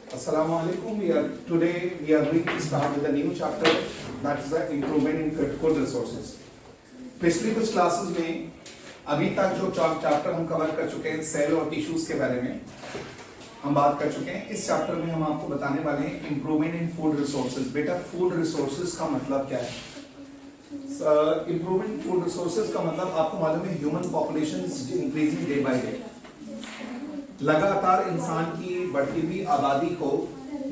Assalamualaikum. Today we are going to start with a new chapter, that is the improvement in critical resources. पिछली कुछ classes में अभी तक जो chapter हम कवर कर चुके हैं सेल और टिश्यूज के बारे में हम बात कर चुके हैं। इस चैप्टर में हम आपको बताने वाले हैं इम्प्रूवमेंट इन फूड रिसोर्सेज। बेटा फूड रिसोर्सेज का मतलब क्या है? इम्प्रूवमेंट इन फूड रिसोर्सेज का मतलब आपको मालूम है human population increasing day by day. लगातार इंसान की बढ़ती हुई आबादी को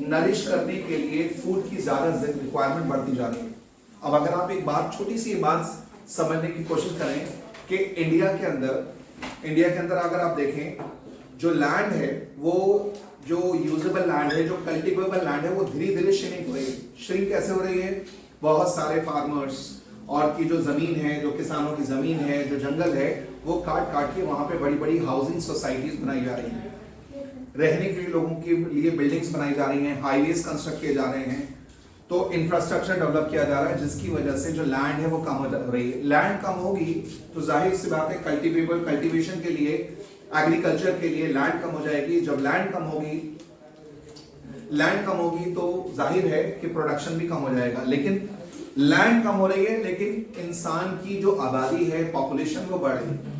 नरिश करने के लिए फूड की ज्यादा रिक्वायरमेंट बढ़ती जा रही है। अब अगर आप एक बात छोटी सी बात समझने की कोशिश करें कि इंडिया के अंदर अगर आप देखें जो लैंड है वो जो यूजेबल लैंड है, जो कल्टिवेबल लैंड है, वो धीरे धीरे श्रिंक हो रही है। श्रिंक कैसे हो रही है? बहुत सारे फार्मर्स और की जो जमीन है, जो किसानों की जमीन है, जो जंगल है, वो काट के वहां पे बड़ी बड़ी हाउसिंग सोसाइटीज बनाई जा रही हैं, रहने के लिए लोगों के लिए बिल्डिंग्स बनाई जा रही हैं, हाईवेज कंस्ट्रक्ट किए जा रहे हैं, तो इंफ्रास्ट्रक्चर डेवलप किया जा रहा है, जिसकी वजह से जो लैंड है वो कम हो रही है। लैंड कम होगी तो जाहिर सी बात है कल्टीवेशन के लिए, एग्रीकल्चर के लिए लैंड कम हो जाएगी। जब लैंड कम होगी तो जाहिर है कि प्रोडक्शन भी कम हो जाएगा। लेकिन लैंड कम हो रही है लेकिन इंसान की जो आबादी है, पॉपुलेशन, वो बढ़ रही है।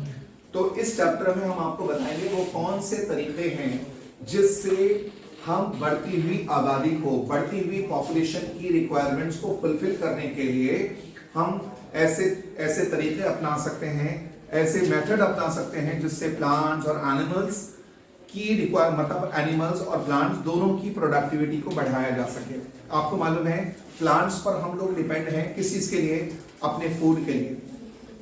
तो इस चैप्टर में हम आपको बताएंगे वो कौन से तरीके हैं जिससे हम बढ़ती हुई आबादी को, बढ़ती हुई पॉपुलेशन की रिक्वायरमेंट्स को फुलफिल करने के लिए हम ऐसे तरीके अपना सकते हैं, ऐसे मेथड अपना सकते हैं जिससे प्लांट्स और एनिमल्स की मतलब एनिमल्स और प्लांट्स दोनों की प्रोडक्टिविटी को बढ़ाया जा सके। आपको मालूम है प्लांट्स पर हम लोग डिपेंड हैं किस चीज के लिए? अपने फूड के लिए।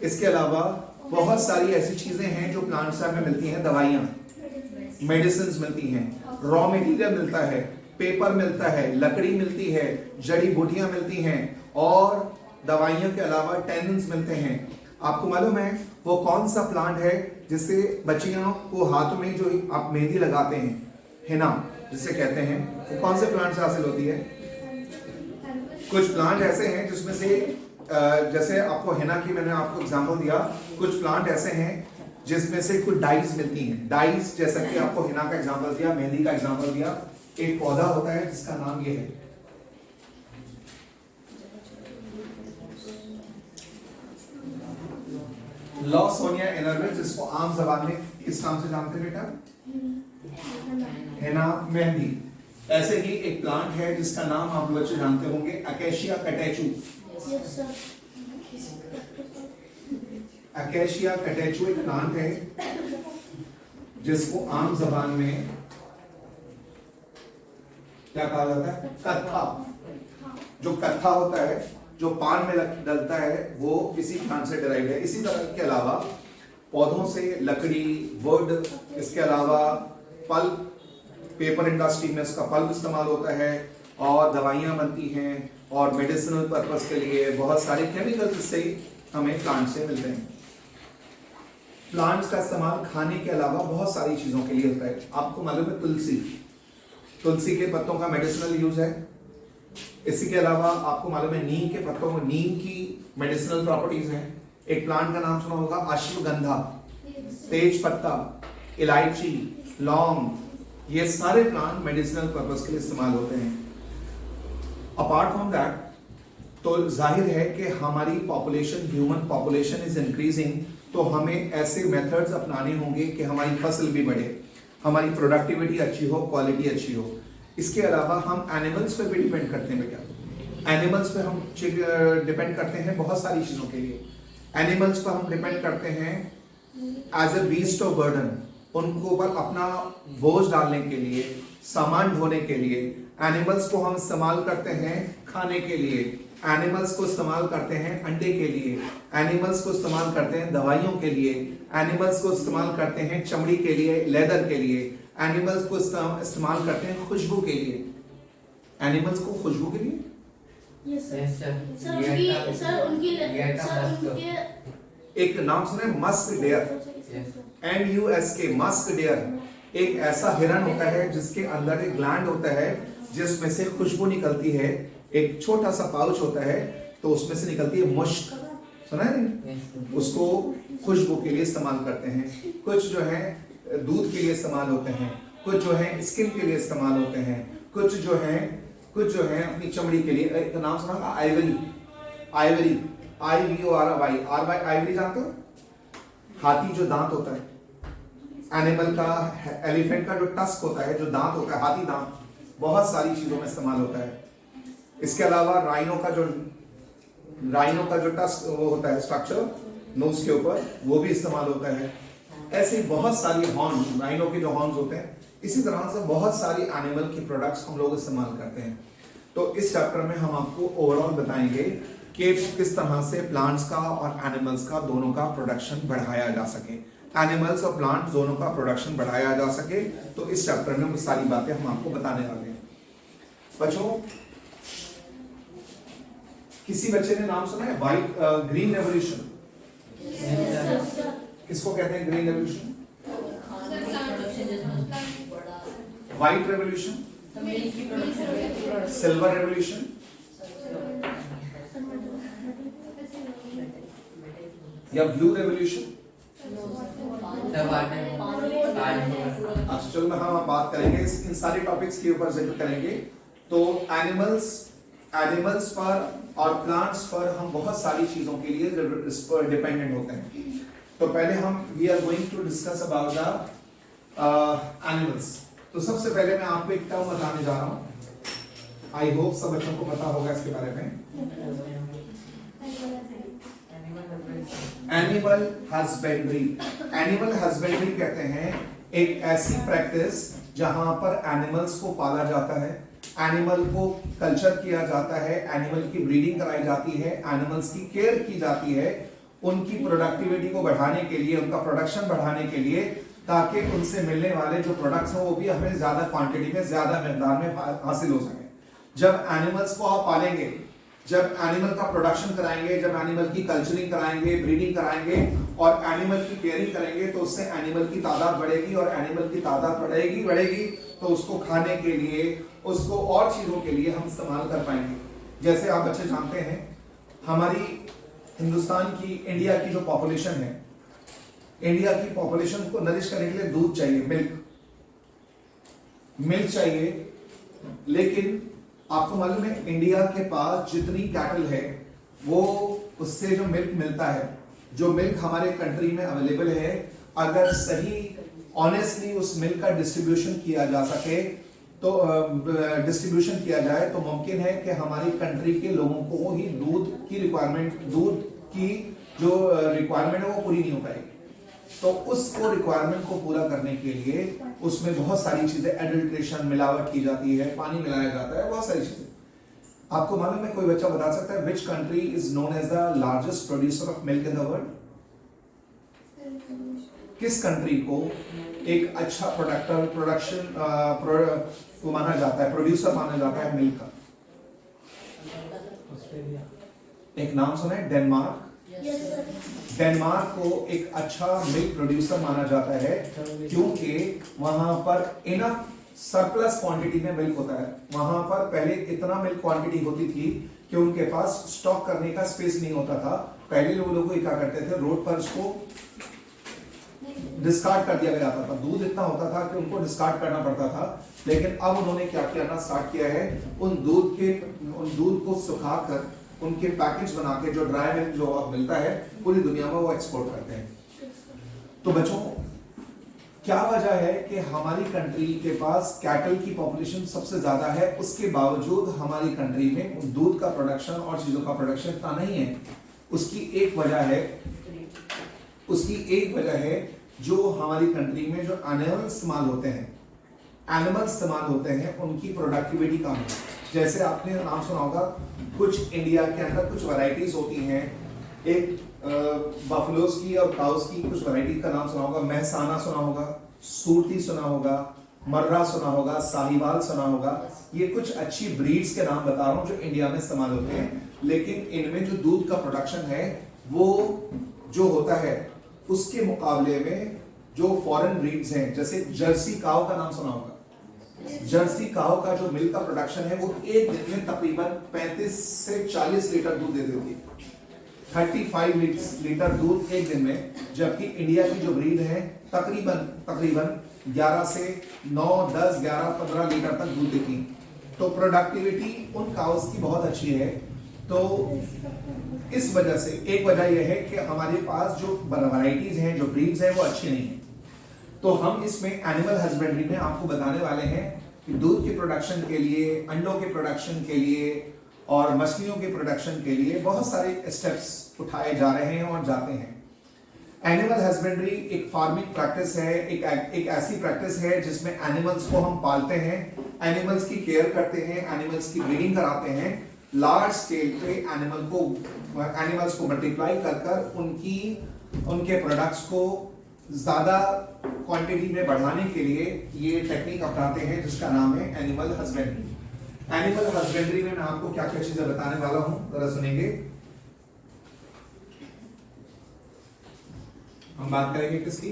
इसके अलावा बहुत सारी ऐसी चीजें हैं जो प्लांट्स से हमें मिलती हैं, दवाइयां, मेडिसिन मिलती हैं, रॉ मटेरियल मिलता है, पेपर मिलता है, लकड़ी मिलती है, जड़ी बूटियां मिलती हैं और दवाइयों के अलावा टैनिन्स मिलते हैं। आपको मालूम है वो कौन सा प्लांट है जिससे बच्चियों को हाथों में जो आप मेहंदी लगाते हैं, हिना जिसे कहते हैं, वो कौन से प्लांट से हासिल होती है? कुछ प्लांट ऐसे हैं जिसमें से जैसे आपको हिना की मैंने आपको एग्जांपल दिया, कुछ प्लांट ऐसे हैं जिसमें से कुछ डाइज मिलती हैं। डाइज जैसा कि आपको हिना का एग्जांपल दिया, मेहंदी का एग्जांपल दिया। एक पौधा होता है जिसका नाम ये है लॉसोनिया एनर्विस, जिसको आम जबान में किस नाम से जानते हैं बेटा? हिना, मेहंदी। ऐसे ही एक प्लांट है जिसका नाम आप बच्चे जानते होंगे, अकेशिया कटेचू। अकेशिया कटेचू एक प्लांट है जिसको आम जबान में क्या कहा जाता है? कत्था। जो कत्था होता है, जो पान में डलता है, वो इसी प्लांट से डिराइव है। इसी तरह के अलावा पौधों से लकड़ी, वुड, इसके अलावा पल्प, पेपर इंडस्ट्री में इसका पल्प इस्तेमाल होता है और दवाइयां बनती हैं और मेडिसिनल पर्पस के लिए बहुत सारे केमिकल्स इससे हमें प्लांट से मिलते हैं। प्लांट्स का इस्तेमाल खाने के अलावा बहुत सारी चीजों के लिए होता है। आपको मालूम है तुलसी के पत्तों का मेडिसिनल यूज है। इसी के अलावा आपको मालूम है नीम के पत्तों को, नीम की मेडिसिनल प्रॉपर्टीज हैं। एक प्लांट का नाम सुना होगा अश्वगंधा, तेज पत्ता, इलायची, लौंग, ये सारे प्लांट मेडिसिनल पर्पस के लिए इस्तेमाल होते हैं। अपार्ट फ्रॉम दैट तो जाहिर है कि हमारी population, human population is increasing, तो हमें ऐसे मेथड्स अपनाने होंगे कि हमारी फसल भी बढ़े, हमारी प्रोडक्टिविटी अच्छी हो, क्वालिटी अच्छी हो। इसके अलावा हम एनिमल्स पर भी डिपेंड करते हैं बेटा। एनिमल्स पे हम डिपेंड करते हैं बहुत सारी चीजों के लिए। एनिमल्स पर हम डिपेंड करते हैं as a beast of burden, उनको ऊपर अपना बोझ डालने के लिए, सामान ढोने के लिए। एनिमल्स को हम इस्तेमाल करते हैं खाने के लिए, एनिमल्स को इस्तेमाल करते हैं अंडे के लिए, एनिमल्स को इस्तेमाल करते हैं दवाइयों के लिए, एनिमल्स को इस्तेमाल करते हैं चमड़ी के लिए, लेदर के लिए, एनिमल्स को इस्तेमाल करते हैं खुशबू के लिए। एनिमल्स को खुशबू के लिए एक नाम सुने, musk deer, MUSK, musk deer. एक ऐसा हिरन होता है जिसके अंदर एक ग्लैंड होता है जिसमें से खुशबू निकलती है। एक छोटा सा पाउच होता है तो उसमें से निकलती है मुश्क, सुना है नहीं? उसको खुशबू के लिए इस्तेमाल करते हैं। कुछ जो है दूध के लिए इस्तेमाल होते हैं, कुछ जो है स्किन के लिए इस्तेमाल होते हैं, कुछ जो है अपनी चमड़ी के लिए, एक नाम सुना होगा आइवरी, IVORY, आइवरी जानते हो? हाथी जो दांत होता है, एनिमल का, एलिफेंट का जो टस्क होता है, जो दांत होता है, हाथी दांत, बहुत सारी चीजों में इस्तेमाल होता है। इसके अलावा राइनो का जो टस्क वो होता है, स्ट्रक्चर नोज के ऊपर, वो भी इस्तेमाल होता है। ऐसे बहुत सारी हॉर्न, राइनो के जो हॉर्न्स होते हैं, इसी तरह से बहुत सारी एनिमल की प्रोडक्ट्स हम लोग इस्तेमाल करते हैं। तो इस चैप्टर में हम आपको ओवरऑल बताएंगे कि किस तरह से प्लांट्स का और एनिमल्स का दोनों का प्रोडक्शन बढ़ाया जा सके, एनिमल्स और प्लांट्स दोनों का प्रोडक्शन बढ़ाया जा सके। तो इस चैप्टर में वो सारी बातें हम आपको बताने वाले हैं। बच्चों, किसी बच्चे ने नाम सुना है ग्रीन रेवोल्यूशन? किसको कहते हैं green revolution? White revolution, silver revolution, या ब्लू रेवोल्यूशन? अच्छा चलो हम बात करेंगे इन सारे टॉपिक्स के ऊपर जिक्र करेंगे। तो एनिमल्स पर और प्लांट्स पर हम बहुत सारी चीजों के लिए डिपेंडेंट होते हैं। तो पहले we are going to discuss about the animals. तो सबसे पहले मैं आपको एक टर्म बताने जा रहा हूं, आई होप सब बच्चों को पता होगा इसके बारे में। Animal husbandry. एनिमल हस्बेंड्री कहते हैं एक ऐसी प्रैक्टिस जहां पर एनिमल्स को पाला जाता है, एनिमल को कल्चर किया जाता है, एनिमल की ब्रीडिंग कराई जाती है, एनिमल्स की केयर की जाती है, उनकी प्रोडक्टिविटी को बढ़ाने के लिए, उनका प्रोडक्शन बढ़ाने के लिए, ताकि उनसे मिलने वाले जो प्रोडक्ट्स हैं वो भी हमें ज्यादा क्वांटिटी में, ज्यादा मिकदार में हासिल हो सके। जब एनिमल्स को आप पालेंगे, जब एनिमल का प्रोडक्शन कराएंगे, जब एनिमल की कल्चरिंग कराएंगे, ब्रीडिंग कराएंगे और एनिमल की केयरिंग करेंगे, तो उससे एनिमल की तादाद बढ़ेगी, और एनिमल की तादाद बढ़ेगी तो उसको खाने के लिए, उसको और चीजों के लिए हम इस्तेमाल कर पाएंगे। जैसे आप बच्चे जानते हैं, हमारी हिंदुस्तान की, इंडिया की जो पॉपुलेशन है, इंडिया की पॉपुलेशन को नरिश करने के लिए दूध चाहिए, मिल्क चाहिए। लेकिन आपको मालूम है, इंडिया के पास जितनी कैटल है, वो उससे जो मिल्क मिलता है, जो मिल्क हमारे कंट्री में अवेलेबल है, अगर सही ऑनेस्टली उस मिल्क का डिस्ट्रीब्यूशन किया जा सके, तो डिस्ट्रीब्यूशन किया जाए, तो मुमकिन है कि हमारी कंट्री के लोगों को ही दूध की जो रिक्वायरमेंट है वो पूरी नहीं हो पाएगी। तो उसको रिक्वायरमेंट को पूरा करने के लिए उसमें बहुत सारी चीजें, एडल्ट्रेशन, मिलावट की जाती है, पानी मिलाया जाता है, बहुत सारी चीजें। आपको मालूम है, कोई बच्चा बता सकता है which country is known as the largest producer of milk in the world? किस कंट्री को एक अच्छा प्रोडक्शन माना जाता है, प्रोड्यूसर माना जाता है मिल्क का? एक नाम सुना है, डेनमार्क। डेनमार्क को एक अच्छा मिल्क प्रोड्यूसर माना जाता है क्योंकि वहां पर इनफ सरप्लस क्वांटिटी में मिल्क होता है। वहां पर पहले इतना मिल्क क्वांटिटी होती थी कि उनके पास स्टॉक करने का स्पेस नहीं होता था। पहले लोग क्या करते थे, रोड पर उसको डिस्कार्ड कर दिया जाता था। दूध इतना होता था कि उनको डिस्कार्ड करना पड़ता था। लेकिन अब उन्होंने क्या किया स्टार्ट किया है, उन दूध को सुखाकर उनके पैकेज बना के, जो ड्राई मिल्क जो अब मिलता है, पूरी दुनिया में वो एक्सपोर्ट करते हैं। तो बच्चों, क्या वजह है कि हमारी कंट्री के पास कैटल की पॉपुलेशन सबसे ज्यादा है, उसके बावजूद हमारी कंट्री में दूध का प्रोडक्शन और चीजों का प्रोडक्शन इतना नहीं है? उसकी एक वजह है जो हमारी कंट्री में जो एनिमल इस्तेमाल होते हैं उनकी प्रोडक्टिविटी कम है। जैसे आपने नाम सुना होगा, कुछ इंडिया के अंदर कुछ वैरायटीज होती हैं, एक बफलोज की और काउस की कुछ वैरायटी का नाम सुना होगा, महसाना सुना होगा, सूरती सुना होगा, मर्रा सुना होगा, साहिवाल सुना होगा। ये कुछ अच्छी ब्रीड्स के नाम बता रहा हूं जो इंडिया में इस्तेमाल होते हैं। लेकिन इनमें जो दूध का प्रोडक्शन है वो जो होता है उसके मुकाबले में जो फॉरेन ब्रीड्स हैं, जैसे जर्सी काउ का नाम सुना होगा। जर्सी काउ का जो मिल्क का प्रोडक्शन है वो एक दिन में तकरीबन 35 से 40 लीटर दूध दे देती है, 35 लीटर दूध एक दिन में। जबकि इंडिया की जो ब्रीड है तकरीबन 11 से 9, 10, 11, 15 लीटर तक दूध देती है। तो प्रोडक्टिविटी उन काउस की बहुत अच्छी है। तो इस वजह से एक वजह यह है कि हमारे पास जो वैरायटीज हैं, जो ब्रीड्स हैं, वो अच्छी नहीं है। तो हम इसमें एनिमल हस्बेंड्री में आपको बताने वाले हैं कि दूध के प्रोडक्शन के लिए, अंडों के प्रोडक्शन के लिए और मछलियों के प्रोडक्शन के लिए बहुत सारे स्टेप्स उठाए जा रहे हैं और जाते हैं। एनिमल हस्बेंड्री एक फार्मिंग प्रैक्टिस है, एक ऐसी प्रैक्टिस है जिसमें एनिमल्स को हम पालते हैं, एनिमल्स की केयर करते हैं, एनिमल्स की ब्रीडिंग कराते हैं, लार्ज स्केल पे एनिमल्स को मल्टीप्लाई कर उनके प्रोडक्ट्स को ज्यादा क्वांटिटी में बढ़ाने के लिए ये टेक्निक अपनाते हैं जिसका नाम है एनिमल हस्बेंड्री। एनिमल हस्बेंड्री में मैं आपको क्या क्या चीजें बताने वाला हूं, जरा सुनेंगे। हम बात करेंगे किसकी?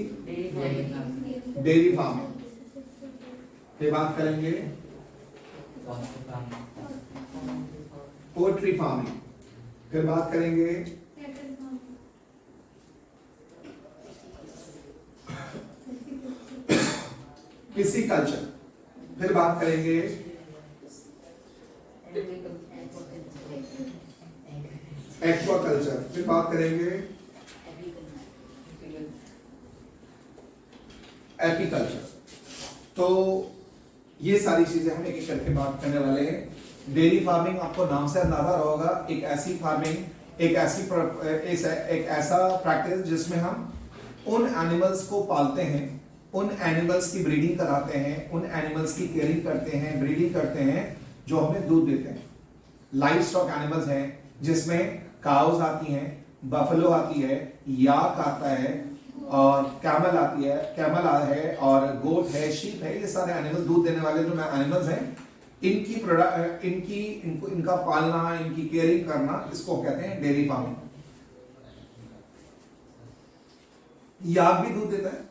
Dairy farming. फिर बात करेंगे पोल्ट्री फार्मिंग। फिर बात करेंगे पिसीकल्चर। फिर बात करेंगे एक्वाकल्चर। फिर बात करेंगे एपीकल्चर। तो ये सारी चीजें हम एक एक करके बात करने वाले हैं। डेयरी फार्मिंग आपको नाम से अंदाजा रहा होगा, एक ऐसी फार्मिंग, एक ऐसा प्रैक्टिस जिसमें हम उन एनिमल्स को पालते हैं, उन एनिमल्स की ब्रीडिंग कराते हैं, उन एनिमल्स की केयरिंग करते हैं, ब्रीडिंग करते हैं जो हमें दूध देते हैं। लाइव स्टॉक एनिमल्स हैं जिसमें काउज आती हैं, बफलो आती है, याक आता है और कैमल आती है, कैमल है और गोट है, शीप है। ये सारे एनिमल दूध देने वाले जो एनिमल्स हैं, इनका पालना, इनकी केयरिंग करना, इसको कहते हैं डेयरी फार्मिंग। याक भी दूध देता है।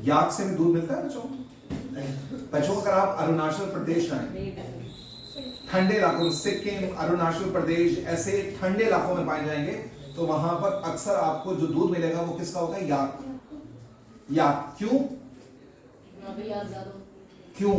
याक से भी दूध मिलता है बच्चों। अगर आप अरुणाचल प्रदेश जाएं, ठंडे इलाकों में, सिक्किम, अरुणाचल प्रदेश, ऐसे ठंडे इलाकों में पाए जाएंगे, तो वहां पर अक्सर आपको जो दूध मिलेगा वो किसका होगा? याक। क्यों?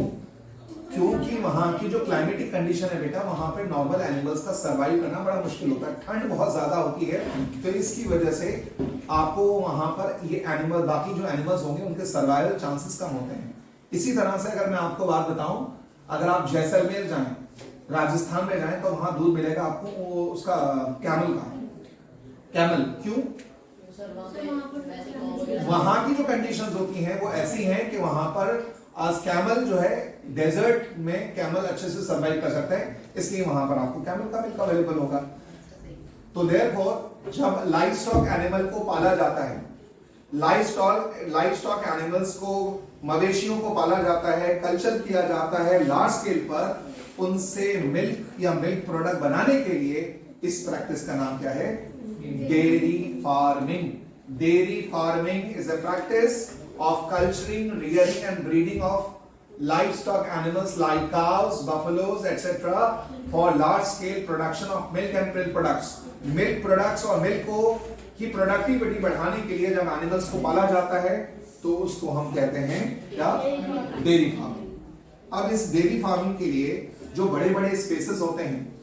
क्योंकि वहां की जो क्लाइमेटिक कंडीशन है बेटा, वहां पे नॉर्मल एनिमल्स का सर्वाइव करना बड़ा मुश्किल होता है, ठंड बहुत ज्यादा होती है। तो इसकी वजह से आपको वहां पर ये एनिमल, बाकी जो एनिमल्स होंगे उनके सर्वाइवल चांसेस कम होते हैं। इसी तरह से अगर मैं आपको बात बताऊं, अगर आप जैसलमेर जाएं, राजस्थान में जाएं, तो वहां दूध मिलेगा आपको उसका कैमल का। कैमल क्यों? वहां की जो कंडीशंस होती हैं वो ऐसी हैं कि वहां पर आज कैमल जो है, डेजर्ट में कैमल अच्छे से सर्वाइव कर सकता है, इसलिए वहां पर आपको कैमल का मिल्क अवेलेबल होगा। तो देयरफॉर जब लाइव स्टॉक एनिमल को पाला जाता है, लाइव स्टॉक एनिमल्स को, मवेशियों को पाला जाता है, कल्चर किया जाता है लार्ज स्केल पर, उनसे मिल्क या मिल्क प्रोडक्ट बनाने के लिए इस प्रैक्टिस का नाम क्या है? Dairy farming. Dairy farming is a practice of culturing, rearing and breeding of livestock animals like cows, buffaloes, etc. for large scale production of milk and milk products. Milk products और milk को की productivity बढ़ाने के लिए जब animals को पाला जाता है तो उसको हम कहते हैं क्या? Dairy farming. अब इस डेयरी फार्मिंग के लिए जो बड़े बड़े स्पेसेस होते हैं,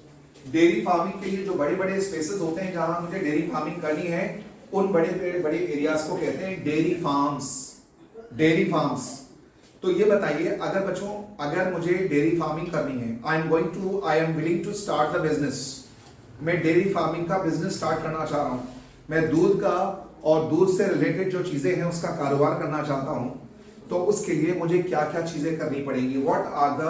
डेयरी फार्मिंग के लिए जो बड़े बड़े स्पेसेस होते हैं जहां मुझे डेयरी फार्मिंग करनी है, उन बड़े बड़े एरियाज को कहते हैं डेयरी फार्म्स। Dairy farms. तो ये बताइए, अगर बच्चों, अगर मुझे डेयरी फार्मिंग करनी है, I am willing to start the business, मैं डेयरी फार्मिंग का बिजनेस स्टार्ट करना चाह रहा हूं, मैं दूध का और दूध से रिलेटेड जो चीजें हैं उसका कारोबार करना चाहता हूं, तो उसके लिए मुझे क्या क्या चीजें करनी पड़ेंगी? What are the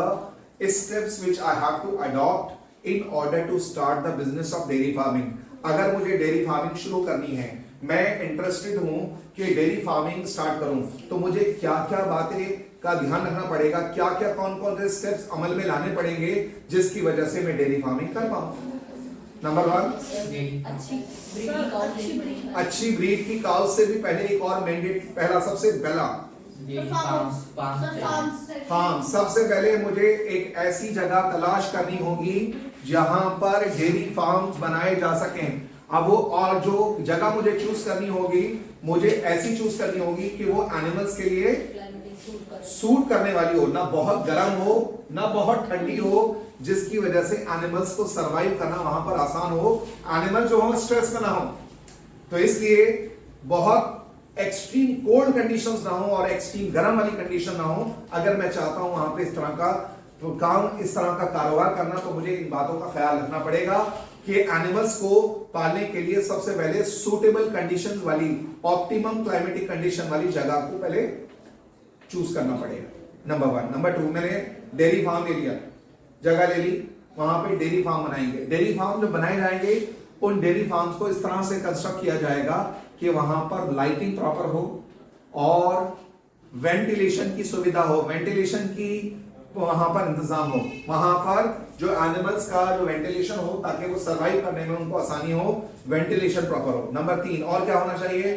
steps which I have to adopt in order to start the business of dairy farming. अगर मुझे डेयरी फार्मिंग शुरू करनी है, मैं इंटरेस्टेड हूं कि डेयरी फार्मिंग स्टार्ट करूं, तो मुझे क्या क्या बातें का ध्यान रखना पड़ेगा, क्या क्या कौन कौन से स्टेप्स अमल में लाने पड़ेंगे जिसकी वजह से मैं डेयरी फार्मिंग कर पाऊं? नंबर 1, अच्छी ब्रीड की काउ से भी पहले एक और मैंडेट, सबसे पहला फार्म। सबसे पहले मुझे एक ऐसी जगह तलाश करनी होगी जहां पर डेयरी फार्म बनाए जा सकें। अब वो, और जो जगह मुझे चूज करनी होगी, मुझे ऐसी चूज करनी होगी कि वो एनिमल्स के लिए सूट करने वाली हो, ना बहुत गर्म हो ना बहुत ठंडी हो, जिसकी वजह से एनिमल्स को सरवाइव करना वहां पर आसान हो, एनिमल जो हो स्ट्रेस में ना हो। तो इसलिए बहुत एक्सट्रीम कोल्ड कंडीशंस ना हो और एक्सट्रीम गर्म वाली कंडीशन ना हो। अगर मैं चाहता हूं वहां पे इस तरह का काम, इस तरह का कारोबार करना, तो मुझे इन बातों का ख्याल रखना पड़ेगा कि एनिमल्स को पालने के लिए सबसे पहले सूटेबल कंडीशंस वाली, ऑप्टिमम क्लाइमेटिक कंडीशन वाली जगह को पहले चूज करना पड़ेगा, नंबर 1। नंबर 2, मैंने डेयरी फार्म एरिया जगह ले ली, वहां पे डेयरी फार्म बनाएंगे। डेयरी फार्म जो बनाए जाएंगे, उन डेयरी फार्म्स को इस तरह से कंस्ट्रक्ट किया जाएगा कि वहां पर लाइटिंग प्रॉपर हो और वेंटिलेशन की सुविधा हो, वेंटिलेशन की वहां पर इंतजाम हो, वहां पर जो एनिमल्स का जो वेंटिलेशन हो ताकि वो सरवाइव करने में उनको आसानी हो, वेंटिलेशन प्रॉपर हो। नंबर 3, और क्या होना चाहिए?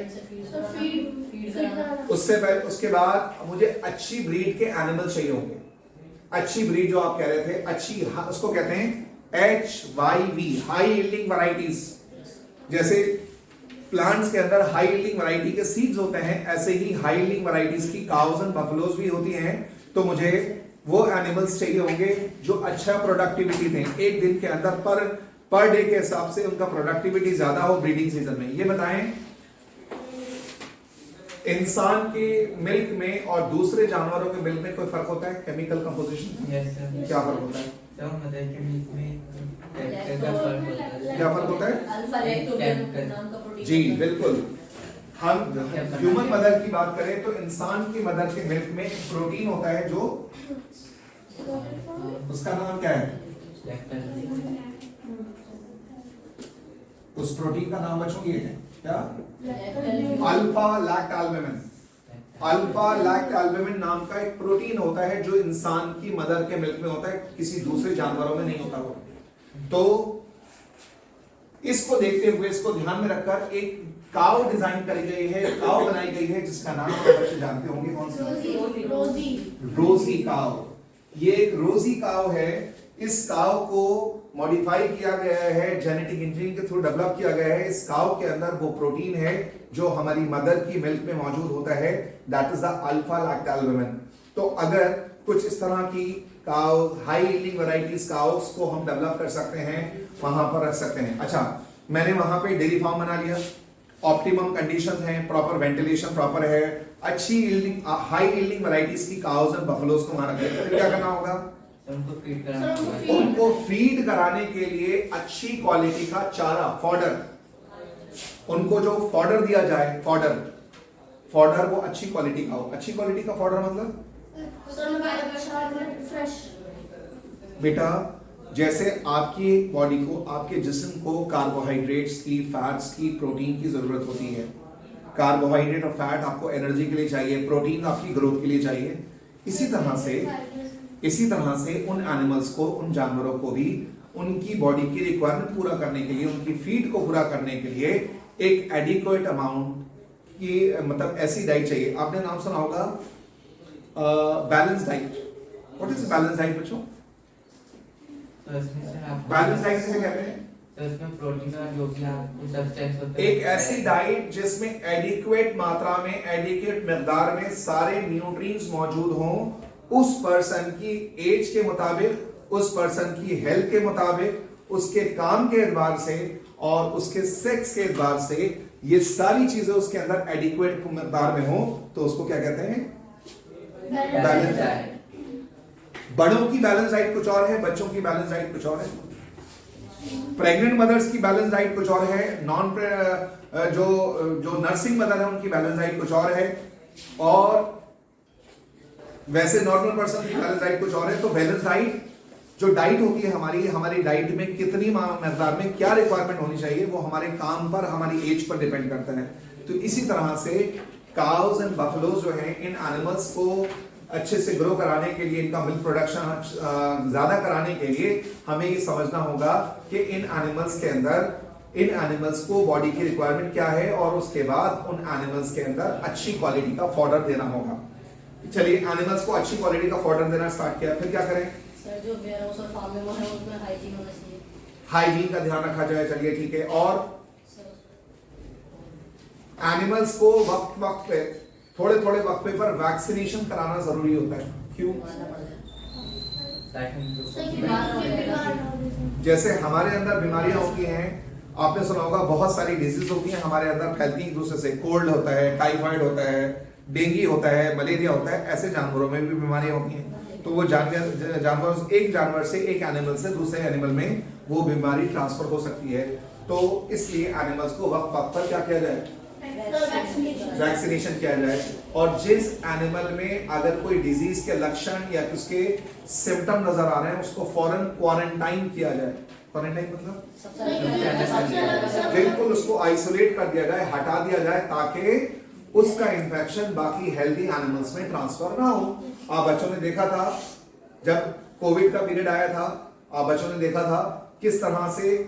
उससे पहले, उसके बाद मुझे अच्छी ब्रीड के एनिमल चाहिए होंगे। अच्छी ब्रीड जो आप कह रहे थे, अच्छी, उसको कहते हैं HYV, हाई यील्डिंग वैरायटीज। जैसे प्लांट्स के अंदर हाई यील्डिंग वैरायटी के सीड्स होते हैं, ऐसे ही हाई यील्डिंग वैरायटीज की काउज एंड बफलोज भी होती हैं। तो मुझे वो एनिमल्स चाहिए होंगे जो अच्छा प्रोडक्टिविटी दें, एक दिन के अंदर पर डे के हिसाब से उनका प्रोडक्टिविटी ज्यादा हो ब्रीडिंग सीजन में। ये बताएं, इंसान के मिल्क में और दूसरे जानवरों के मिल्क में कोई फर्क होता है? Chemical composition? क्या फर्क होता है? मदर के मिल्क में क्या फर्क होता है? जी बिल्कुल। हम ह्यूमन मदर की बात करें तो इंसान की मदर के मिल्क में प्रोटीन होता है, जो उसका नाम क्या है? उस प्रोटीन का नाम बच्चों ये है क्या? Alpha lactalbumin. Alpha lactalbumin नाम का एक प्रोटीन होता है जो इंसान की मदर के मिल्क में होता है, किसी दूसरे जानवरों में नहीं होता वो। तो इसको देखते हुए, इसको ध्यान में रखकर एक काव डिजाइन करी गई है, काव बनाई गई है, जिसका नाम आप बच्चे जानते होंगे, कौन सा? रोजी काव। ये एक रोजी काव है। इस काव को मॉडिफाई किया गया है, जेनेटिक इंजीनियरिंग के थ्रू डेवलप किया गया है। इस काव के अंदर वो प्रोटीन है जो हमारी मदर की मिल्क में मौजूद होता है, that is the alpha lactalbumin. तो अगर कुछ इस तरह की काव, हाई यील्डिंग वैरायटीज काउस को हम डेवलप कर सकते हैं, वहां पर रख सकते हैं। अच्छा, मैंने वहां पे डेयरी फार्म बना लिया, ऑप्टिमम कंडीशंस हैं, प्रॉपर वेंटिलेशन प्रॉपर है, अच्छी यील्डिंग, हाई यील्डिंग वैरायटीज की काउस एंड बफलोज को वहां रखते हैं। फिर क्या करना होगा? उनको फीड कराने के लिए अच्छी क्वालिटी का चारा, फॉडर, उनको जो फॉडर दिया जाए, फॉडर वो अच्छी क्वालिटी का हो। अच्छी क्वालिटी का फॉडर मतलब बेटा, जैसे आपकी बॉडी को, आपके जिस्म को कार्बोहाइड्रेट्स की, फैट्स की, प्रोटीन की जरूरत होती है। कार्बोहाइड्रेट और फैट आपको एनर्जी के लिए चाहिए, प्रोटीन आपकी ग्रोथ के लिए चाहिए। इसी तरह से उन एनिमल्स को, उन जानवरों को भी उनकी बॉडी की रिक्वायरमेंट पूरा करने के लिए, उनकी फीड को पूरा करने के लिए एक एडिक्वेट अमाउंट की, मतलब ऐसी डाइट चाहिए। आपने नाम सुना होगा balance diet. What is balance diet बच्चों? बैलेंस डाइट किसे कहते हैं? तो इसमें प्रोटीन और जो भी आपको सब्सटेंस होते हैं, एक ऐसी डाइट जिसमें एडिक्वेट मात्रा में, एडिक्वेट मिकदार में सारे न्यूट्रिएंट्स मौजूद हों, उस पर्सन की एज के मुताबिक, उस पर्सन की हेल्थ के मुताबिक, उसके काम के एतबार से और उसके सेक्स के एतबार से, ये सारी चीजें उसके अंदर एडिक्वेट मिकदार में हो, तो उसको क्या कहते हैं? Balance diet. बड़ों की बैलेंस डाइट कुछ और है, बच्चों की बैलेंस डाइट कुछ और है। प्रेग्नेंट मदर्स की बैलेंस डाइट कुछ और है, जो नर्सिंग मदर है उनकी बैलेंस डाइट कुछ और है, और वैसे नॉर्मल पर्सन की बैलेंस डाइट कुछ और है। तो बैलेंस डाइट जो डाइट होती है हमारी डाइट में कितनी मकदार में क्या रिक्वायरमेंट होनी चाहिए, वो हमारे काम पर, हमारी एज पर डिपेंड करता है। तो इसी तरह से काउज एंड बफलोज जो हैं, इन एनिमल्स को अच्छे से ग्रो कराने के लिए, इनका मिल्क प्रोडक्शन ज्यादा कराने के लिए हमें ये समझना होगा कि इन एनिमल्स के अंदर, इन एनिमल्स को बॉडी की रिक्वायरमेंट क्या है, और उसके बाद उन एनिमल्स के अंदर अच्छी क्वालिटी का फॉडर देना होगा। चलिए, एनिमल्स को अच्छी क्वालिटी का फॉडर देना स्टार्ट किया, फिर क्या करें? सर, जो वेयरहाउस और फार्म में वो है, उसमें हाइजीन होना चाहिए। हाइजीन का ध्यान रखा जाए। चलिए ठीक है। और एनिमल्स को वक्त वक्त पे थोड़े थोड़े वक्फे पर वैक्सीनेशन कराना जरूरी होता है। क्यों? जैसे हमारे अंदर बीमारियां होती हैं, आपने सुना होगा बहुत सारी डिजीज होती हैं हमारे अंदर, फैलती एक दूसरे से। कोल्ड होता है, टाइफाइड होता है, डेंगू होता है, मलेरिया होता है। ऐसे जानवरों में भी बीमारियां होती हैं। तो वो जानवर एक जानवर से, एक एनिमल से दूसरे एनिमल में वो बीमारी ट्रांसफर हो सकती है। तो इसलिए एनिमल्स को वक्त वक्त पर क्या किया जाए? वैक्सीनेशन किया जाए। और जिस एनिमल में अगर कोई डिजीज के लक्षण या उसके सिम्टम नजर आ रहे हैं, उसको फौरन क्वारंटाइन किया जाए। क्वारंटाइन मतलब बिल्कुल उसको आइसोलेट कर दिया जाए, हटा दिया जाए, ताकि उसका इन्फेक्शन बाकी हेल्दी एनिमल्स में ट्रांसफर ना हो। आप बच्चों ने देखा था जब कोविड का पीरियड आया था, आप बच्चों ने देखा था किस तरह से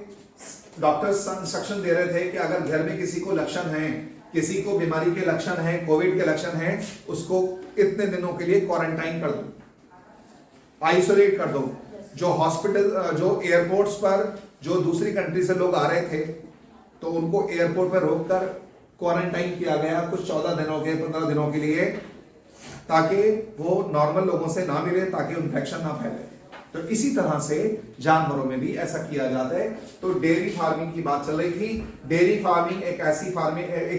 डॉक्टर्स इंस्ट्रक्शन दे रहे थे कि अगर घर में किसी को लक्षण है, किसी को बीमारी के लक्षण हैं, कोविड के लक्षण हैं, उसको इतने दिनों के लिए क्वारंटाइन कर दो, आइसोलेट कर दो। जो हॉस्पिटल, जो एयरपोर्ट्स पर जो दूसरी कंट्री से लोग आ रहे थे, तो उनको एयरपोर्ट पर रोककर क्वारंटाइन किया गया कुछ 14 दिनों के, 15 दिनों के लिए, ताकि वो नॉर्मल लोगों से ना मिले, ताकि इन्फेक्शन ना फैले। तो इसी तरह से जानवरों में भी ऐसा किया जाता है। तो डेयरी फार्मिंग की बात चल रही थी। डेयरी फार्मिंग एक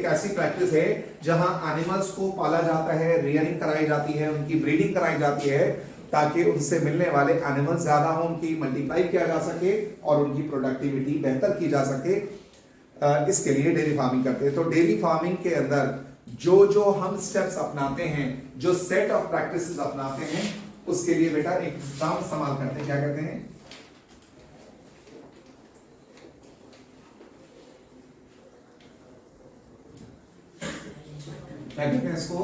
ऐसी प्रैक्टिस है जहां एनिमल्स को पाला जाता है, रियरिंग कराई जाती है, उनकी ब्रीडिंग कराई जाती है, ताकि उनसे मिलने वाले एनिमल्स ज्यादा हो, उनकी मल्टीप्लाई किया जा सके और उनकी प्रोडक्टिविटी बेहतर की जा सके। इसके लिए डेयरी फार्मिंग करते हैं। तो डेयरी फार्मिंग के अंदर जो हम स्टेप्स अपनाते हैं, जो सेट ऑफ प्रैक्टिसेस अपनाते हैं, उसके लिए बेटा एक काम इस्तेमाल करते हैं। क्या कहते हैं? क्या कहते हैं इसको?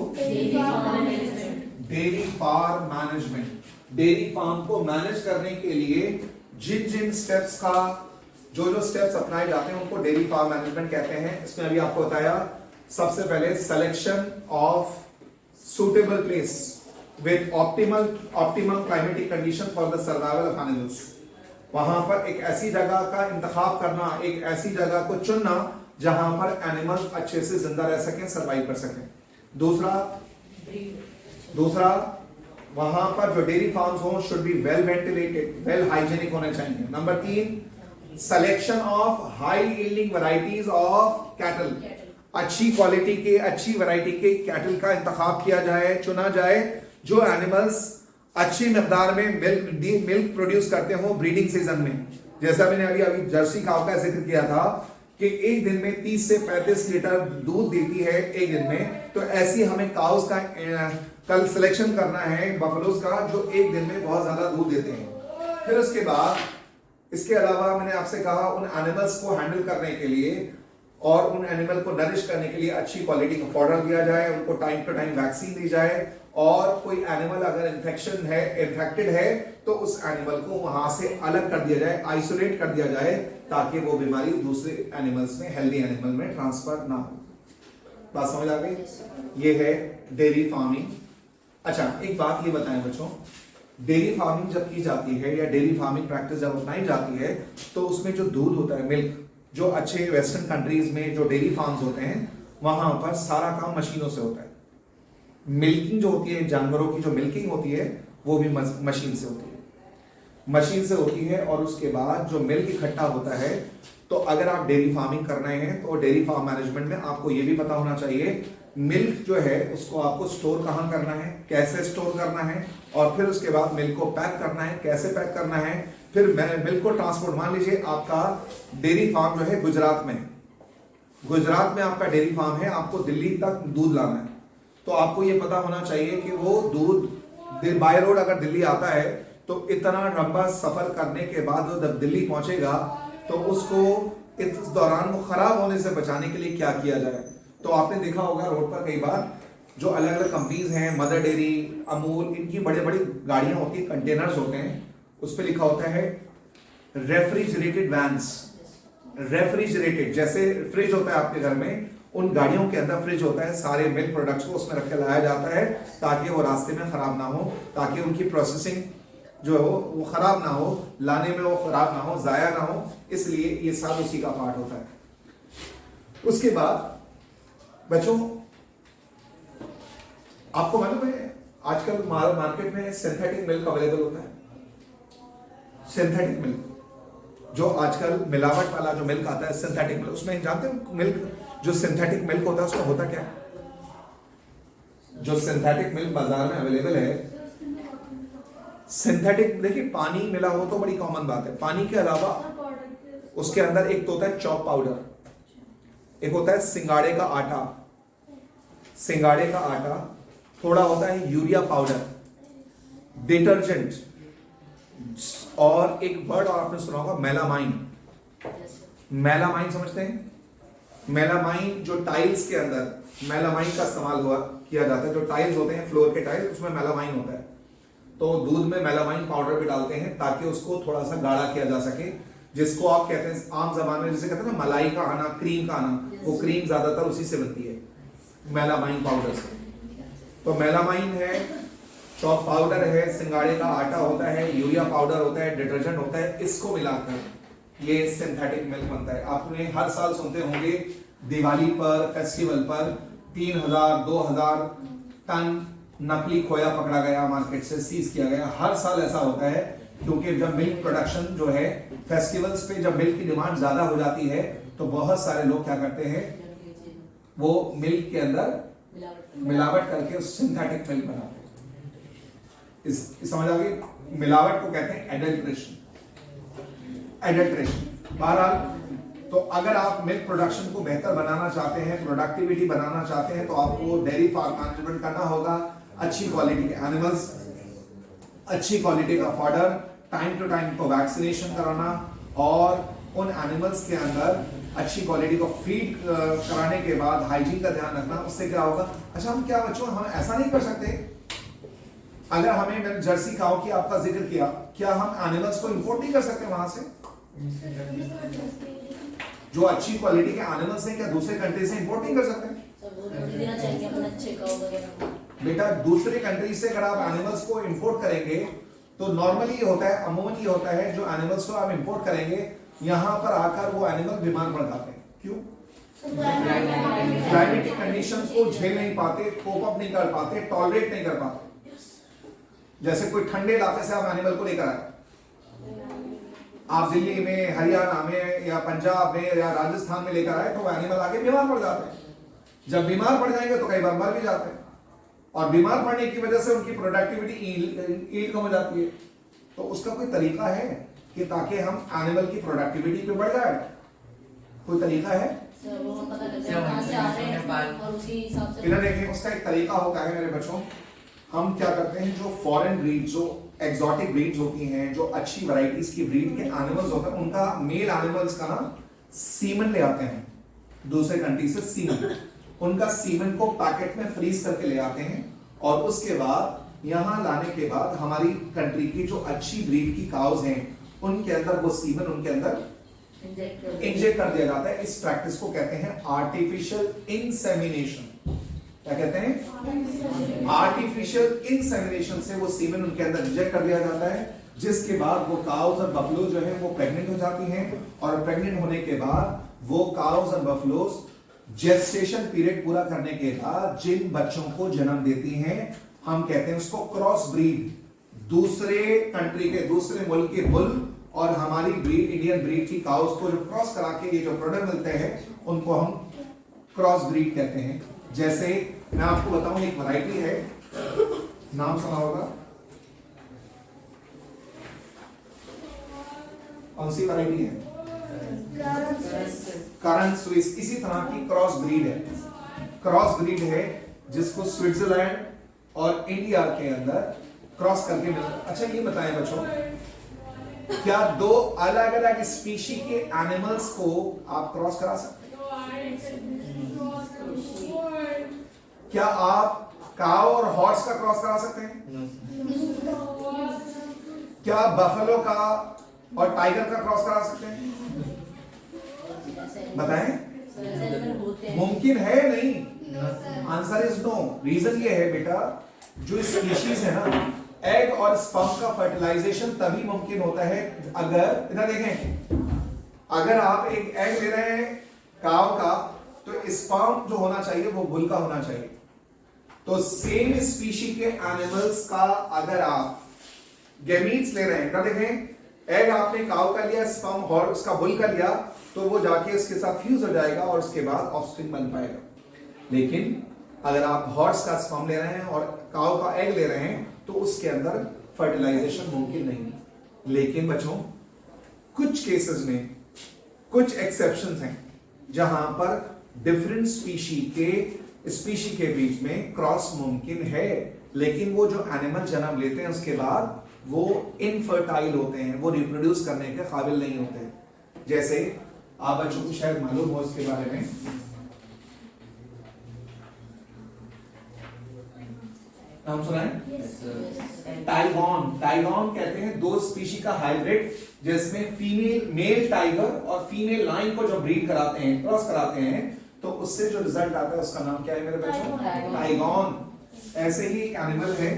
Dairy farm management. Dairy farm को मैनेज करने के लिए जिन स्टेप्स का जो स्टेप्स अपनाए जाते हैं, उनको डेयरी फार्म मैनेजमेंट कहते हैं। इसमें अभी आपको बताया, सबसे पहले selection of suitable place with optimal climatic condition for the survival of animals। वहां पर एक ऐसी जगह का इंतखाब करना, एक ऐसी जगह को चुनना जहां पर एनिमल्स अच्छे से जिंदा रह सकें, सरवाइव कर सकें। दूसरा वहां पर जो डेयरी फार्म्स हो should be well ventilated, well hygienic होने चाहिए। Number 3, selection of high yielding varieties of cattle. अच्छी क्वालिटी के, अच्छी वैरायटी के कैटल का इंतखाब किया जाए, चुना जाए, जो एनिमल्स अच्छी मिकदार में मिल्क प्रोड्यूस करते हो ब्रीडिंग सीजन में। जैसा मैंने अभी जर्सी काऊ का जिक्र किया था कि एक दिन में 30 से 35 लीटर दूध देती है एक दिन में। तो ऐसी हमें काउस का कल सिलेक्शन करना है, बफलोज का, जो एक दिन में बहुत ज्यादा दूध देते हैं। फिर उसके बाद इसके अलावा मैंने आपसे कहा उन एनिमल्स को हैंडल करने के लिए और उन एनिमल को नरिश करने के लिए अच्छी क्वालिटी का फॉडर दिया जाए, उनको टाइम टू टाइम वैक्सीन दी जाए, और कोई एनिमल अगर इन्फेक्टेड है तो उस एनिमल को वहां से अलग कर दिया जाए, आइसोलेट कर दिया जाए, ताकि वो बीमारी दूसरे एनिमल्स में, हेल्दी एनिमल में ट्रांसफर ना हो। बात समझ आ गई? ये है डेयरी फार्मिंग। अच्छा, एक बात ये बताएं बच्चों, डेयरी फार्मिंग जब की जाती है या डेयरी फार्मिंग प्रैक्टिस जब अपनाई जाती है, तो उसमें जो दूध होता है, मिल्क, जो अच्छे वेस्टर्न कंट्रीज में जो डेयरी फार्म्स होते हैं, वहां पर सारा काम मशीनों से होता है। मिल्किंग जो होती है, जानवरों की जो मिल्किंग होती है, वो भी मशीन से होती है, मशीन से होती है। और उसके बाद जो मिल्क इकट्ठा होता है, तो अगर आप डेयरी फार्मिंग कर रहे हैं तो डेयरी फार्म मैनेजमेंट में आपको ये भी पता होना चाहिए मिल्क जो है उसको आपको स्टोर कहां करना है, कैसे स्टोर करना है, और फिर उसके बाद मिल्क को पैक करना है, कैसे पैक करना है, फिर मिल्क को ट्रांसपोर्ट। मान लीजिए आपका डेयरी फार्म जो है गुजरात में आपका डेयरी फार्म है, आपको दिल्ली तक दूध लाना है, तो आपको ये पता होना चाहिए कि वो दूध बाय रोड अगर दिल्ली आता है तो इतना लंबा सफर करने के बाद वो जब दिल्ली पहुंचेगा तो उसको इस दौरान वो खराब होने से बचाने के लिए क्या किया जाए। तो आपने देखा होगा रोड पर कई बार जो अलग अलग कंपनीज हैं, मदर डेयरी, अमूल, इनकी बड़ी बड़ी गाड़ियां होती हैं, कंटेनर्स होते हैं, उस पर लिखा होता है रेफ्रिजरेटेड वैन्स। रेफ्रिजरेटेड, जैसे फ्रिज होता है आपके घर में, उन गाड़ियों के अंदर फ्रिज होता है, सारे मिल्क प्रोडक्ट्स को उसमें रख के लाया जाता है ताकि वो रास्ते में खराब ना हो, ताकि उनकी प्रोसेसिंग जो हो वो खराब ना हो, लाने में वो खराब ना हो, जाया ना हो, इसलिए ये सब उसी का पार्ट होता है। उसके बाद बच्चों आपको मालूम है आजकल मार्केट में सिंथेटिक मिल्क अवेलेबल होता है। सिंथेटिक मिल्क जो आजकल मिलावट वाला जो मिल्क आता है सिंथेटिक मिल्क, उसमें जानते हो मिल्क जो सिंथेटिक मिल्क होता है उसमें होता क्या है? जो सिंथेटिक मिल्क बाजार में अवेलेबल है, सिंथेटिक, देखिए पानी मिला हो तो बड़ी कॉमन बात है, पानी के अलावा उसके अंदर एक तो होता है चॉप पाउडर, एक होता है सिंगाड़े का आटा, सिंगाड़े का आटा, थोड़ा होता है यूरिया पाउडर, डिटर्जेंट, और एक वर्ड और आपने सुना होगा मेलामाइन। मेलामाइन समझते हैं? मेलामाइन जो टाइल्स के अंदर मेलामाइन का इस्तेमाल किया जाता है, जो टाइल्स होते हैं फ्लोर के टाइल्स उसमें मेलामाइन होता है, तो दूध में मेलामाइन पाउडर भी डालते हैं ताकि उसको थोड़ा सा गाढ़ा किया जा सके, जिसको आप कहते हैं आम जबान में जैसे कहते हैं ना मलाई का आना, क्रीम का आना, वो क्रीम ज्यादातर उसी से बनती है मेलामाइन पाउडर से। तो मेलामाइन है, चॉप पाउडर है, सिंगाड़े का आटा होता है, यूरिया पाउडर होता है, डिटर्जेंट होता है, इसको मिलाकर ये सिंथेटिक मिल्क बनता है। आपने हर साल सुनते होंगे दिवाली पर, फेस्टिवल पर 3000 2000 टन नकली खोया पकड़ा गया, मार्केट से सीज किया गया। हर साल ऐसा होता है क्योंकि जब मिल्क प्रोडक्शन जो है फेस्टिवल्स पे जब मिल्क की डिमांड ज्यादा हो जाती है तो बहुत सारे लोग क्या करते हैं, वो मिल्क के अंदर मिलावट करके सिंथेटिक मिल्क बनाते हैं। इस समझ आ गई? मिलावट को कहते हैं एडल्ट्रेशन। एडल्ट्रेशन बहरहाल, तो अगर आप मिल्क प्रोडक्शन को बेहतर बनाना चाहते हैं, प्रोडक्टिविटी बनाना चाहते हैं, तो आपको डेयरी फार्म मैनेजमेंट करना होगा, अच्छी क्वालिटी के एनिमल्स, अच्छी क्वालिटी का फॉडर, टाइम टू टाइम को वैक्सीनेशन कराना, और उन एनिमल्स के अंदर अच्छी क्वालिटी को फीड कराने के बाद हाइजीन का ध्यान रखना। उससे क्या होगा? अच्छा हम क्या बच्चों, हम ऐसा नहीं कर सकते, अगर हमें मैंने जर्सी काऊ की आपका जिक्र किया, क्या हम एनिमल्स को इंपोर्ट नहीं कर सकते वहां से? जो अच्छी क्वालिटी के एनिमल्स हैं क्या दूसरे कंट्री से इंपोर्ट नहीं कर सकते? बेटा दूसरे कंट्री से अगर आप एनिमल्स को इंपोर्ट करेंगे तो नॉर्मली ये होता है, अमूमन ये होता है, जो एनिमल्स को आप इंपोर्ट करेंगे यहां पर आकर वो एनिमल बीमार पड़ जाते हैं। क्यों? क्लाइमेटिक कंडीशंस को झेल नहीं पाते, कोप अप नहीं कर पाते, टॉलरेट नहीं कर पाते। जैसे कोई ठंडे इलाके से आप एनिमल को लेकर आए, आप दिल्ली में, हरियाणा में या पंजाब में या राजस्थान में लेकर आए, तो वो एनिमल आके बीमार पड़ जाते हैं। जब बीमार पड़ जाएंगे तो कई बार मर भी जाते हैं, और बीमार पड़ने की वजह से उनकी प्रोडक्टिविटी ईल्ड कम हो जाती है। तो उसका कोई तरीका है कि ताकि हम एनिमल की प्रोडक्टिविटी पे बढ़ जाए? कोई तरीका है? इन्हें देखें, उसका एक तरीका होता है मेरे बच्चों। हम क्या करते हैं, जो फॉरेन ब्रीड, जो एक्सोटिक ब्रीड्स होती हैं, जो अच्छी वैरायटीज की ब्रीड के एनिमल्स होते हैं, उनका मेल एनिमल्स का ना सीमन ले आते हैं दूसरे कंट्री से। सीमन, उनका सीमन को पैकेट में फ्रीज करके ले आते हैं, और उसके बाद यहां लाने के बाद हमारी कंट्री की जो अच्छी ब्रीड की काउज हैं उनके अंदर वो सीमन उनके अंदर इंजेक्ट कर दिया जाता है। इस प्रैक्टिस को कहते हैं आर्टिफिशियल इंसेमिनेशन। क्या कहते हैं? आर्टिफिशियल इंसेमिनेशन से वो सीमेन उनके अंदर इंजेक्ट कर दिया जाता है, जिसके बाद वो काउज और बफलो जो है वो प्रेग्नेंट हो जाती हैं, और प्रेग्नेंट होने के बाद वो काउज और बफलोस जेस्टेशन पीरियड पूरा करने के बाद जिन बच्चों को जन्म देती हैं, हम कहते हैं उसको क्रॉस ब्रीड। दूसरे कंट्री के, दूसरे मुल्क के बुल और हमारी ब्रीड, इंडियन ब्रीड की काउज को जो क्रॉस करा के ये जो प्रोडक्ट मिलते हैं उनको हम क्रॉस ब्रीड कहते हैं। जैसे मैं आपको बताऊं, एक वैरायटी है, नाम सुना होगा, कौन सी वैरायटी है? Current Swiss. इसी तरह की क्रॉस ब्रीड है, क्रॉस ब्रीड है जिसको स्विट्जरलैंड और इंडिया के अंदर क्रॉस करके मिलता। अच्छा ये बताएं बच्चों, क्या दो अलग अलग स्पीशी के एनिमल्स को आप क्रॉस करा सकते हैं? क्या आप काऊ और हॉर्स का क्रॉस करा सकते हैं? क्या बफेलो का और टाइगर का क्रॉस करा सकते हैं? बताएं। मुमकिन है नहीं? Answer is no. रीजन ये है बेटा, जो स्पीशीज है ना, एग और स्पर्म का फर्टिलाइजेशन तभी मुमकिन होता है अगर, इधर देखें, अगर आप एक एग ले रहे हैं काऊ का, तो स्पर्म जो होना चाहिए वो बुल का होना चाहिए। तो सेम स्पीशी के एनिमल्स का अगर आप गैमीट्स ले रहे हैं, क्या देखें, एग आपने काऊ का लिया, स्पर्म हॉर्स का बुल का लिया, तो वो जाके इसके साथ फ्यूज हो जाएगा और उसके बाद ऑफस्प्रिंग बन पाएगा। लेकिन अगर आप हॉर्स का स्पर्म ले रहे हैं और काऊ का एग ले रहे हैं तो उसके अंदर फर्टिलाइजेशन मुमकिन नहीं है। लेकिन बच्चों कुछ केसेस में कुछ एक्सेप्शंस हैं जहां पर डिफरेंट स्पीशी के बीच में क्रॉस मुमकिन है, लेकिन वो जो एनिमल जन्म लेते हैं उसके बाद वो इनफर्टाइल होते हैं, वो रिप्रोड्यूस करने के काबिल नहीं होते। जैसे आप बच्चों को शायद मालूम हो इसके बारे में, नाम सुना है? टाइगॉन कहते हैं दो स्पीशी का हाइब्रिड जिसमें मेल टाइगर और फीमेल लाइन को जो ब्रीड कराते हैं, क्रॉस कराते हैं, तो उससे जो रिजल्ट आता है उसका नाम क्या है मेरे बच्चों? टाइगॉन। ऐसे ही एक एनिमल है,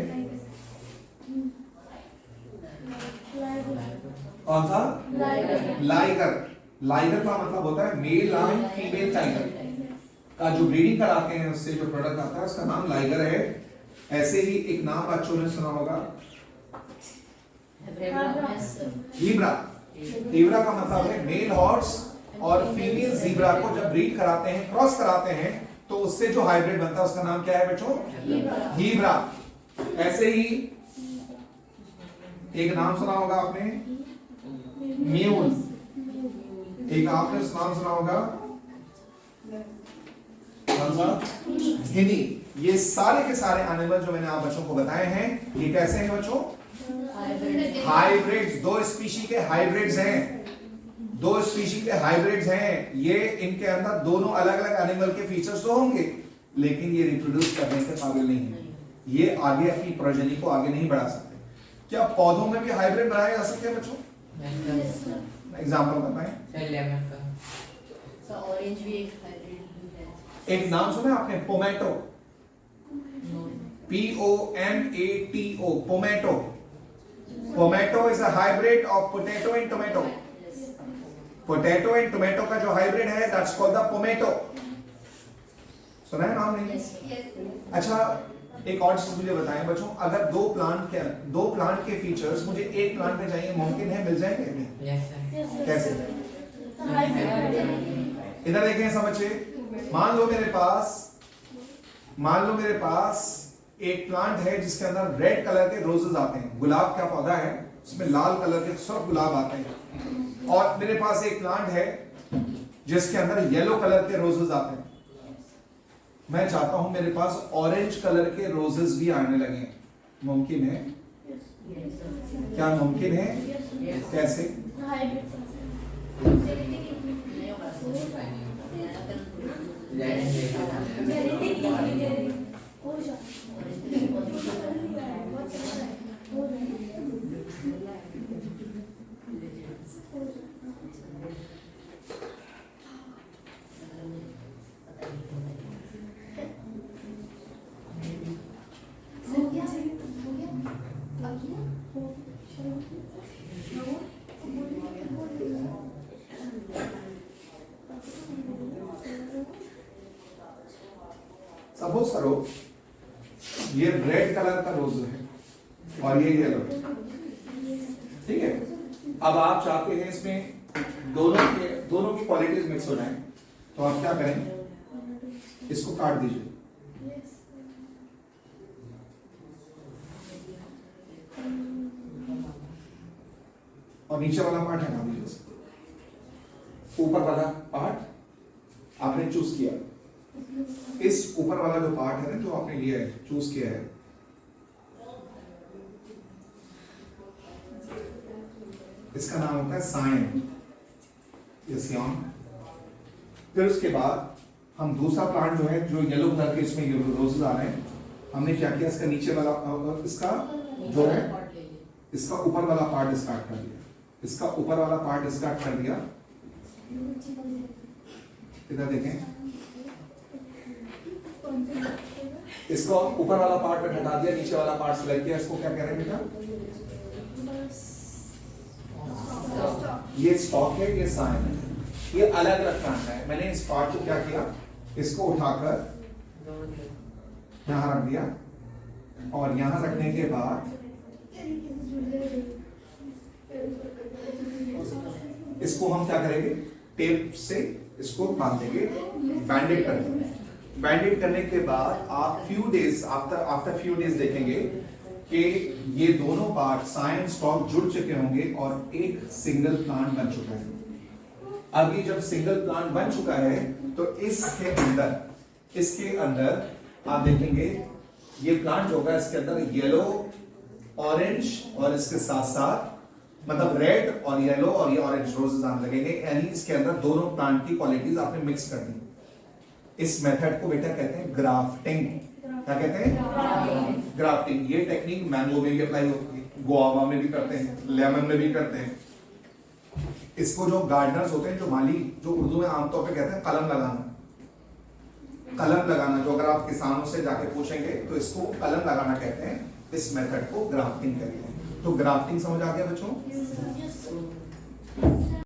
कौन सा? लाइगर का मतलब होता है मेल लाइन फीमेल टाइगर का जो ब्रीडिंग कराते हैं उससे जो प्रोडक्ट आता है उसका नाम लाइगर है। ऐसे ही एक नाम बच्चों ने सुना होगा, ज़ीब्रा का मतलब है मेल हॉर्स और फीमेल ज़ीब्रा को जब ब्रीड कराते हैं, क्रॉस कराते हैं, तो उससे जो हाइब्रिड बनता है उसका नाम क्या है बच्चों? ज़ीब्रा। ऐसे ही एक नाम सुना होगा आपने, म्यूल। एक आपने नाम सुना होगा, कौन सा? हिनी। ये सारे के सारे एनिमल जो मैंने आप बच्चों को बताए हैं, ये कैसे हैं बच्चों? हाइब्रिड्स। दो स्पीशी के हाइब्रिड्स हैं, दो स्पीशी के हाइब्रिड्स हैं। ये इनके अंदर दोनों अलग अलग एनिमल के फीचर्स तो होंगे, लेकिन ये रिप्रोड्यूस करने के काबिल नहीं है, ये आगे अपनी प्रोजेनी को आगे नहीं बढ़ा सकते। क्या पौधों में भी हाइब्रिड बनाए जा सकते हैं बच्चों? एग्जाम्पल बताएं। ऑरेंज भी एक हाइब्रिड है। एक नाम सुना आपने, pomato? POMATO, pomato. Pomato is a hybrid of potato and tomato. Potato and tomato का जो हाइब्रिड है दैट्स कॉल्ड द पोमैटो। सुना है नाम? नहीं? अच्छा, एक और चीज मुझे बताएं बच्चों, अगर दो प्लांट के फीचर्स मुझे एक प्लांट में चाहिए, मुमकिन है मिल जाएंगे? नहीं। कैसे? इधर देखें, समझिए। मान लो मेरे पास एक प्लांट है जिसके अंदर रेड कलर के रोजेस आते हैं, गुलाब का पौधा है, उसमें लाल कलर के सब गुलाब आते हैं। और मेरे पास एक प्लांट है जिसके अंदर येलो कलर के रोजेस आते हैं। मैं चाहता हूं मेरे पास ऑरेंज कलर के रोजेस भी आने लगे, मुमकिन है? क्या मुमकिन है? कैसे? सपोज करो ये रेड कलर का रोज है और ये येलो, ठीक है। अब आप चाहते हैं इसमें दोनों की क्वालिटीज मिक्स हो जाएं, तो आप क्या करें, इसको काट दीजिए, और नीचे वाला पार्ट हटा दीजिए। ऊपर वाला पार्ट आपने चूज किया, इस ऊपर वाला जो पार्ट है ना, जो आपने लिया है, चूज किया है, इसका नाम होता है साइन, ये सियान। फिर उसके बाद हम दूसरा प्लांट जो है, जो येलो कलर के इसमें रोजेस आ रहे हैं, हमने क्या किया, इसका नीचे वाला, इसका जो है, इसका ऊपर वाला पार्ट डिस्कार्ड कर दिया, इसका ऊपर वाला पार्ट डिस्कार्ड कर दिया। इधर देखें, इसको ऊपर वाला पार्ट में हटा दिया, नीचे वाला पार्ट सिलेक्ट किया। इसको क्या कह रहे हैं बेटा? ये स्टॉक है, ये साइन है, ये अलग अलग प्लांट है। मैंने इस पार्ट को क्या किया, इसको उठाकर यहाँ रख दिया और यहाँ रखने के बाद इसको हम क्या करेंगे, टेप से इसको बांध देंगे, बैंडेड कर देंगे। बैंडेड करने के बाद आप few days after few days देखेंगे कि ये दोनों पार्ट साइन स्टॉक जुड़ चुके होंगे और एक सिंगल प्लांट बन चुका है। अभी जब सिंगल प्लांट बन चुका है तो इसके अंदर आप देखेंगे ये प्लांट होगा, इसके अंदर येलो, ऑरेंज और इसके साथ साथ मतलब रेड और येलो और ये ऑरेंज रोजेस आने लगेंगे, यानी इसके अंदर दोनों प्लांट की क्वालिटीज आपने मिक्स कर दी। इस मेथड को बेटा कहते हैं ग्राफ्टिंग। क्या कहते हैं? ग्राफ्टिंग। ये टेक्निक मैंगो में भी अप्लाई होती है, गुआवा में भी करते हैं, लेमन में भी करते हैं। इसको जो गार्डनर्स होते हैं, जो माली, जो उर्दू में आमतौर पे कहते हैं कलम लगाना, कलम लगाना, जो अगर आप किसानों से जाके पूछेंगे तो इसको कलम लगाना कहते हैं। इस मेथड को ग्राफ्टिंग कहते हैं। तो ग्राफ्टिंग समझ आ गया बच्चों?